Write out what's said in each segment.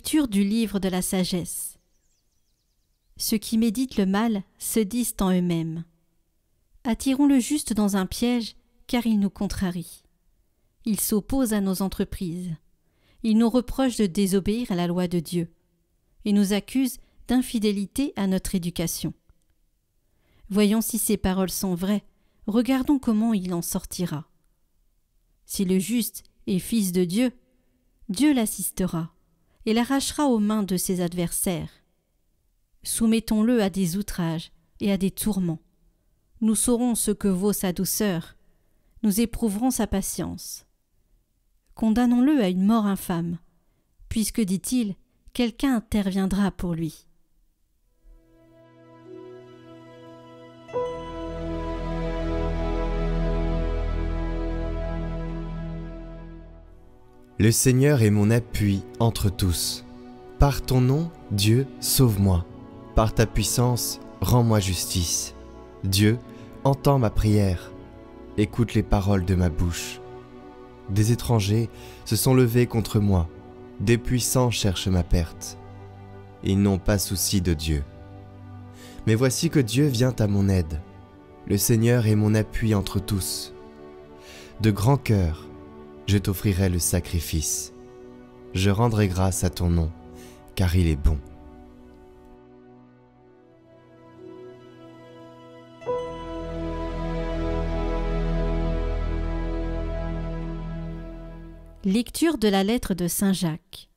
Lecture du livre de la sagesse. Ceux qui méditent le mal se disent en eux-mêmes: attirons le juste dans un piège, car il nous contrarie. Il s'oppose à nos entreprises. Il nous reproche de désobéir à la loi de Dieu et nous accuse d'infidélité à notre éducation. Voyons si ces paroles sont vraies, regardons comment il en sortira. Si le juste est fils de Dieu, Dieu l'assistera et l'arrachera aux mains de ses adversaires. Soumettons-le à des outrages et à des tourments. Nous saurons ce que vaut sa douceur, nous éprouverons sa patience. Condamnons-le à une mort infâme, puisque, dit-il, quelqu'un interviendra pour lui. Le Seigneur est mon appui entre tous. Par ton nom, Dieu, sauve-moi. Par ta puissance, rends-moi justice. Dieu, entends ma prière. Écoute les paroles de ma bouche. Des étrangers se sont levés contre moi. Des puissants cherchent ma perte. Ils n'ont pas souci de Dieu. Mais voici que Dieu vient à mon aide. Le Seigneur est mon appui entre tous. De grand cœur, je t'offrirai le sacrifice. Je rendrai grâce à ton nom, car il est bon. Lecture de la lettre de Saint Jacques.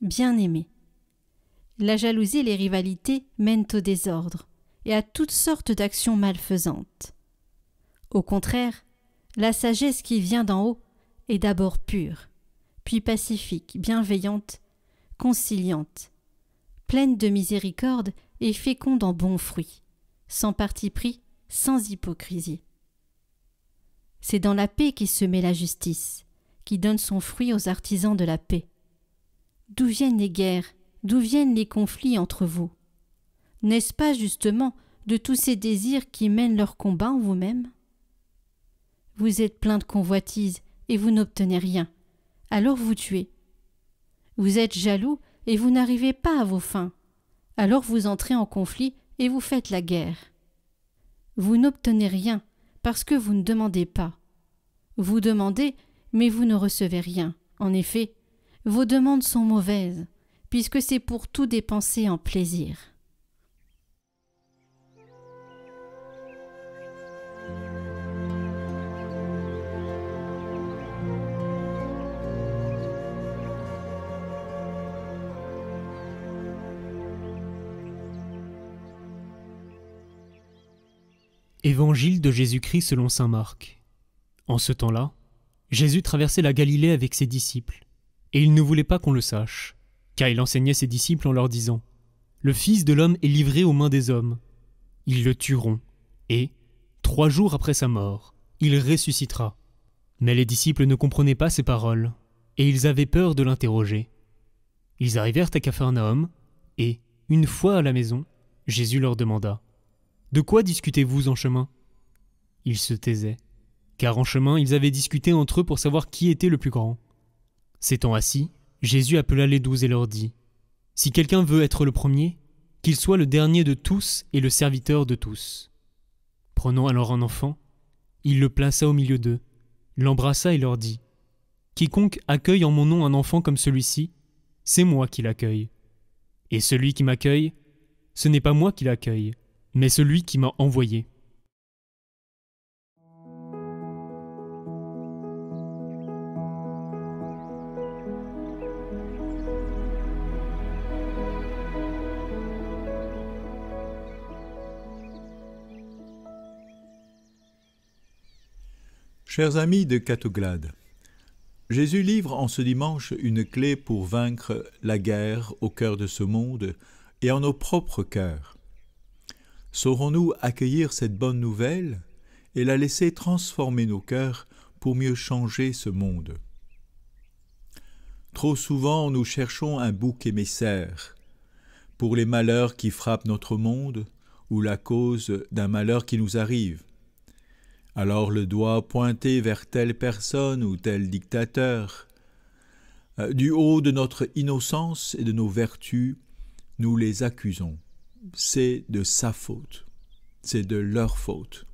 Bien-aimés, la jalousie et les rivalités mènent au désordre et à toutes sortes d'actions malfaisantes. Au contraire, la sagesse qui vient d'en haut est d'abord pure, puis pacifique, bienveillante, conciliante, pleine de miséricorde et féconde en bons fruits, sans parti pris, sans hypocrisie. C'est dans la paix qu'est semée la justice, qui donne son fruit aux artisans de la paix. D'où viennent les guerres, d'où viennent les conflits entre vous? N'est-ce pas justement de tous ces désirs qui mènent leur combat en vous-même? Vous êtes plein de convoitises et vous n'obtenez rien, alors vous tuez. Vous êtes jaloux et vous n'arrivez pas à vos fins, alors vous entrez en conflit et vous faites la guerre. Vous n'obtenez rien parce que vous ne demandez pas. Vous demandez, mais vous ne recevez rien. En effet, vos demandes sont mauvaises, puisque c'est pour tout dépenser en plaisir. Évangile de Jésus-Christ selon saint Marc. En ce temps-là, Jésus traversait la Galilée avec ses disciples, et il ne voulait pas qu'on le sache, car il enseignait ses disciples en leur disant: « Le Fils de l'homme est livré aux mains des hommes. Ils le tueront, et, 3 jours après sa mort, il ressuscitera. » Mais les disciples ne comprenaient pas ces paroles, et ils avaient peur de l'interroger. Ils arrivèrent à Capharnaüm, et, une fois à la maison, Jésus leur demanda: « De quoi discutez-vous en chemin ?» Ils se taisaient, car en chemin ils avaient discuté entre eux pour savoir qui était le plus grand. S'étant assis, Jésus appela les 12 et leur dit: « Si quelqu'un veut être le premier, qu'il soit le dernier de tous et le serviteur de tous. » Prenant alors un enfant, il le plaça au milieu d'eux, l'embrassa et leur dit: « Quiconque accueille en mon nom un enfant comme celui-ci, c'est moi qui l'accueille. Et celui qui m'accueille, ce n'est pas moi qui l'accueille, mais celui qui m'a envoyé. » Chers amis de Catoglade, Jésus livre en ce dimanche une clé pour vaincre la guerre au cœur de ce monde et en nos propres cœurs. Saurons-nous accueillir cette bonne nouvelle et la laisser transformer nos cœurs pour mieux changer ce monde? Trop souvent, nous cherchons un bouc émissaire pour les malheurs qui frappent notre monde ou la cause d'un malheur qui nous arrive. Alors le doigt pointé vers telle personne ou tel dictateur, Du haut de notre innocence et de nos vertus, nous les accusons. C'est de sa faute, c'est de leur faute.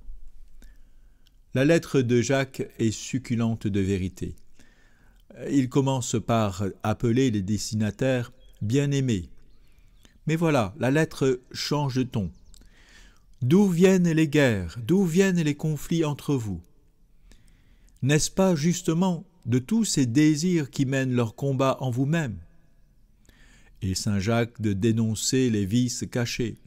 La lettre de Jacques est succulente de vérité. Il commence par appeler les destinataires « bien-aimés ». Mais voilà, la lettre change de ton. D'où viennent les guerres? D'où viennent les conflits entre vous? N'est-ce pas justement de tous ces désirs qui mènent leur combat en vous-même? Et saint Jacques de dénoncer les vices cachés,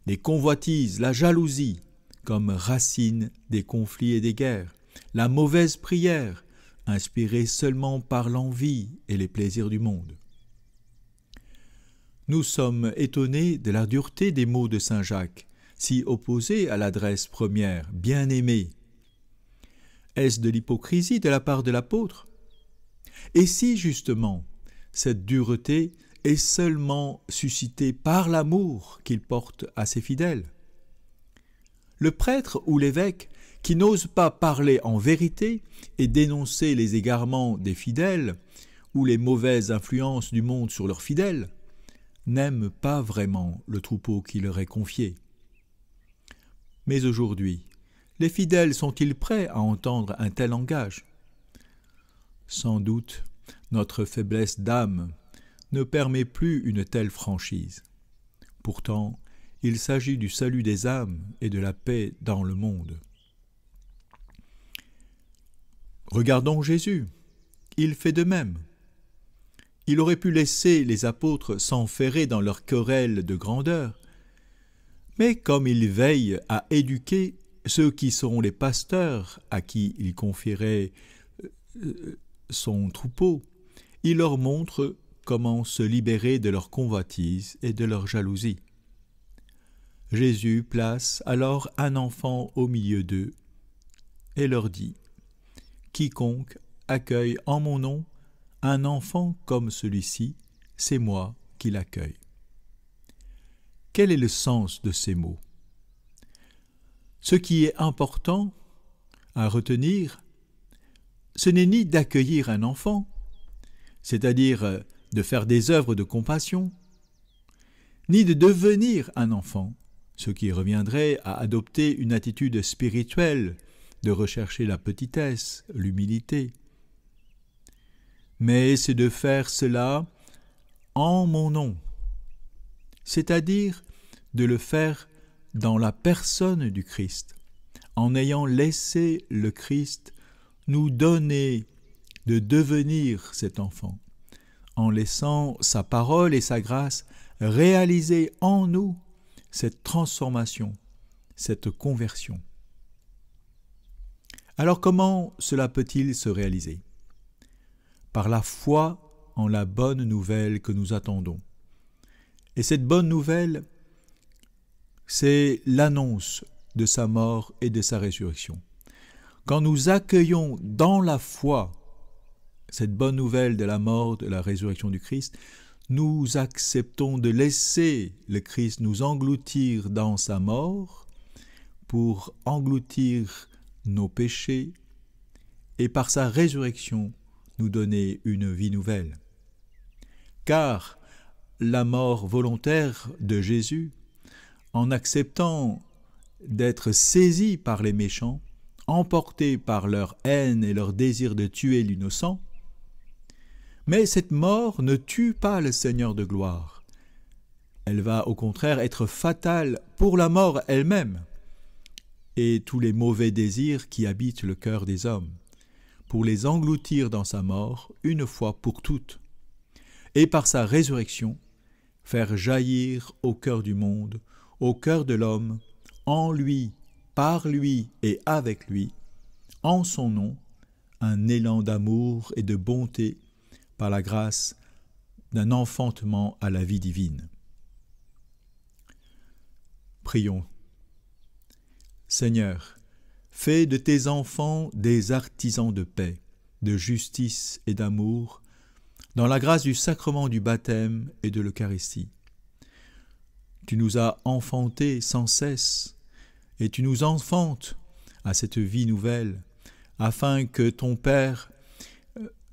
les convoitises, la jalousie, comme racine des conflits et des guerres, la mauvaise prière, inspirée seulement par l'envie et les plaisirs du monde. Nous sommes étonnés de la dureté des mots de saint Jacques, si opposés à l'adresse première, « bien-aimé ». Est-ce de l'hypocrisie de la part de l'apôtre? Et si, justement, cette dureté est seulement suscitée par l'amour qu'il porte à ses fidèles? Le prêtre ou l'évêque qui n'ose pas parler en vérité et dénoncer les égarements des fidèles ou les mauvaises influences du monde sur leurs fidèles n'aime pas vraiment le troupeau qui leur est confié. Mais aujourd'hui, les fidèles sont-ils prêts à entendre un tel langage? Sans doute, notre faiblesse d'âme ne permet plus une telle franchise. Pourtant, il s'agit du salut des âmes et de la paix dans le monde. Regardons Jésus, il fait de même. Il aurait pu laisser les apôtres s'enferrer dans leur querelle de grandeur, mais comme il veille à éduquer ceux qui seront les pasteurs à qui il confierait son troupeau, il leur montre comment se libérer de leur convoitise et de leur jalousie. Jésus place alors un enfant au milieu d'eux et leur dit « Quiconque accueille en mon nom un enfant comme celui-ci, c'est moi qui l'accueille. » Quel est le sens de ces mots? Ce qui est important à retenir, ce n'est ni d'accueillir un enfant, c'est-à-dire de faire des œuvres de compassion, ni de devenir un enfant, ce qui reviendrait à adopter une attitude spirituelle, de rechercher la petitesse, l'humilité. Mais c'est de faire cela en mon nom, c'est-à-dire de le faire dans la personne du Christ, en ayant laissé le Christ nous donner de devenir cet enfant, en laissant sa parole et sa grâce réaliser en nous cette transformation, cette conversion. Alors comment cela peut-il se réaliser? Par la foi en la bonne nouvelle que nous attendons. Et cette bonne nouvelle, c'est l'annonce de sa mort et de sa résurrection. Quand nous accueillons dans la foi cette bonne nouvelle de la mort, de la résurrection du Christ, nous acceptons de laisser le Christ nous engloutir dans sa mort pour engloutir nos péchés et par sa résurrection nous donner une vie nouvelle. Car la mort volontaire de Jésus, en acceptant d'être saisi par les méchants, emportés par leur haine et leur désir de tuer l'innocent, mais cette mort ne tue pas le Seigneur de gloire. Elle va au contraire être fatale pour la mort elle-même et tous les mauvais désirs qui habitent le cœur des hommes, pour les engloutir dans sa mort une fois pour toutes, et par sa résurrection, faire jaillir au cœur du monde, au cœur de l'homme, en lui, par lui et avec lui, en son nom, un élan d'amour et de bonté par la grâce d'un enfantement à la vie divine. Prions. Seigneur, fais de tes enfants des artisans de paix, de justice et d'amour, dans la grâce du sacrement du baptême et de l'Eucharistie. Tu nous as enfantés sans cesse, et tu nous enfantes à cette vie nouvelle, afin que ton Père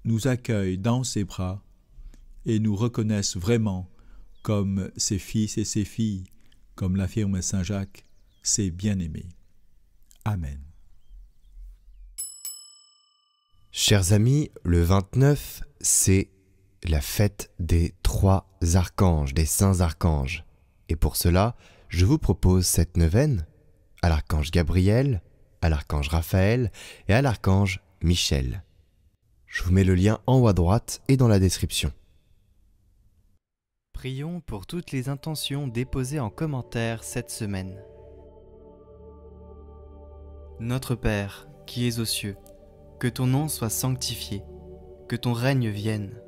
nous accueille dans ses bras et nous reconnaisse vraiment comme ses fils et ses filles, comme l'affirme Saint Jacques, ses bien-aimés. Amen. Chers amis, le 29, c'est la fête des 3 archanges, des saints archanges. Et pour cela, je vous propose cette neuvaine à l'archange Gabriel, à l'archange Raphaël et à l'archange Michel. Je vous mets le lien en haut à droite et dans la description. Prions pour toutes les intentions déposées en commentaire cette semaine. Notre Père, qui es aux cieux, que ton nom soit sanctifié, que ton règne vienne,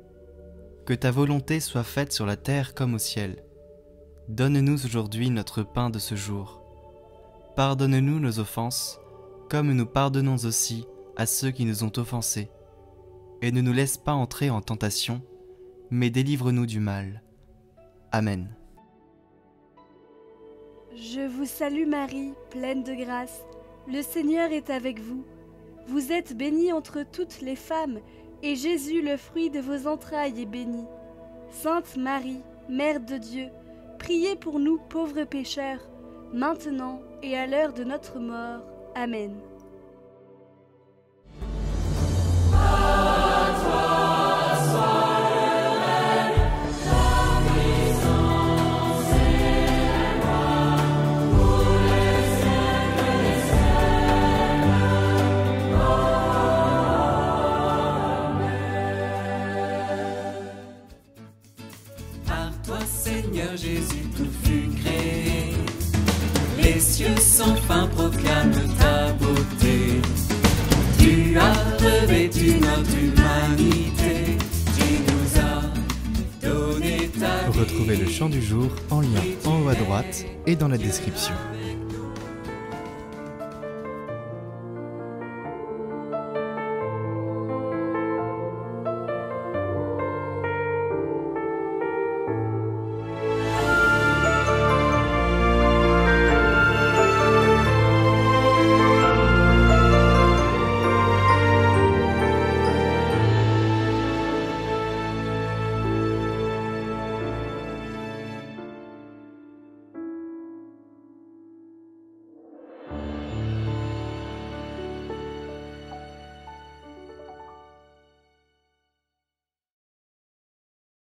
que ta volonté soit faite sur la terre comme au ciel. Donne-nous aujourd'hui notre pain de ce jour. Pardonne-nous nos offenses, comme nous pardonnons aussi à ceux qui nous ont offensés. Et ne nous laisse pas entrer en tentation, mais délivre-nous du mal. Amen. Je vous salue Marie, pleine de grâce. Le Seigneur est avec vous. Vous êtes bénie entre toutes les femmes, et Jésus, le fruit de vos entrailles, est béni. Sainte Marie, Mère de Dieu, priez pour nous pauvres pécheurs, maintenant et à l'heure de notre mort. Amen. Seigneur Jésus, tout fut créé. Les cieux sans fin proclament ta beauté. Tu as revêtu notre humanité. Tu nous as donné ta vie. Retrouvez le chant du jour en lien en haut à droite et dans la description.